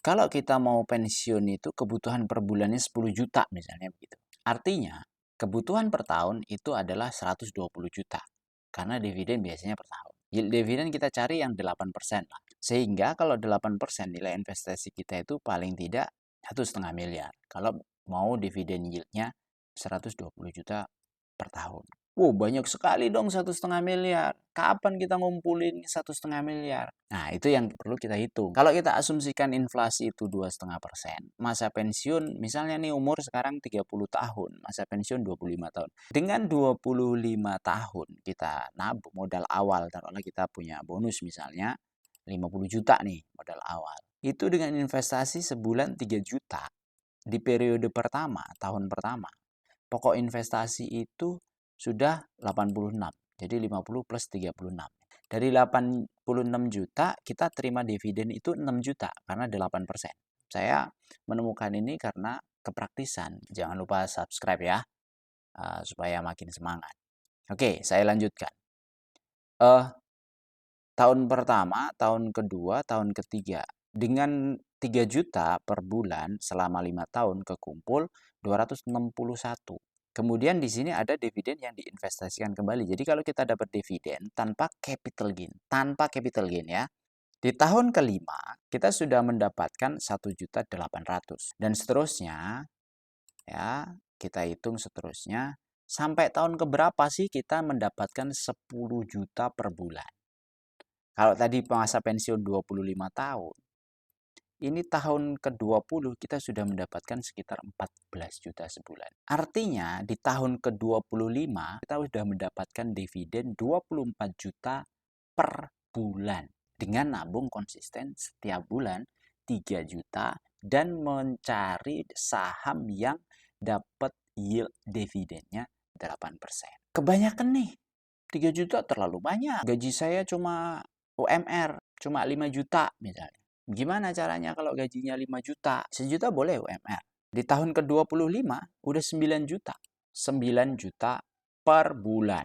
Kalau kita mau pensiun itu kebutuhan per bulannya 10 juta misalnya begitu. Artinya, kebutuhan per tahun itu adalah 120 juta. Karena dividen biasanya per tahun. Yield dividen kita cari yang 8% lah. Sehingga kalau 8% nilai investasi kita itu paling tidak 1,5 miliar. Kalau mau dividen yieldnya 120 juta per tahun. Wow, banyak sekali dong 1,5 miliar. Kapan kita ngumpulin 1,5 miliar? Nah, itu yang perlu kita hitung. Kalau kita asumsikan inflasi itu 2,5%, masa pensiun misalnya nih umur sekarang 30 tahun, masa pensiun 25 tahun. Dengan 25 tahun kita nabung modal awal, taruhlah kita punya bonus misalnya 50 juta nih modal awal. Itu dengan investasi sebulan 3 juta di periode pertama, tahun pertama. Pokok investasi itu sudah 86. Jadi 50 plus 36. Dari 86 juta, kita terima dividen itu 6 juta karena 8%. Saya menemukan ini karena kepraktisan. Jangan lupa subscribe ya, supaya makin semangat. Oke, saya lanjutkan. Tahun pertama, tahun kedua, tahun ketiga. Dengan 3 juta per bulan selama 5 tahun kekumpul 261. Kemudian di sini ada dividen yang diinvestasikan kembali. Jadi kalau kita dapat dividen tanpa capital gain ya. Di tahun kelima kita sudah mendapatkan 1.800.000 dan seterusnya ya. Kita hitung seterusnya sampai tahun keberapa sih kita mendapatkan 10 juta per bulan. Kalau tadi masa pensiun 25 tahun, ini tahun ke-20 kita sudah mendapatkan sekitar 14 juta sebulan. Artinya di tahun ke-25 kita sudah mendapatkan dividen 24 juta per bulan. Dengan nabung konsisten setiap bulan 3 juta dan mencari saham yang dapat yield dividennya 8%. Kebanyakan nih, 3 juta terlalu banyak. Gaji saya cuma UMR, cuma 5 juta misalnya. Gimana caranya kalau gajinya 5 juta? Sejuta boleh UMR. Di tahun ke-25 udah 9 juta. 9 juta per bulan.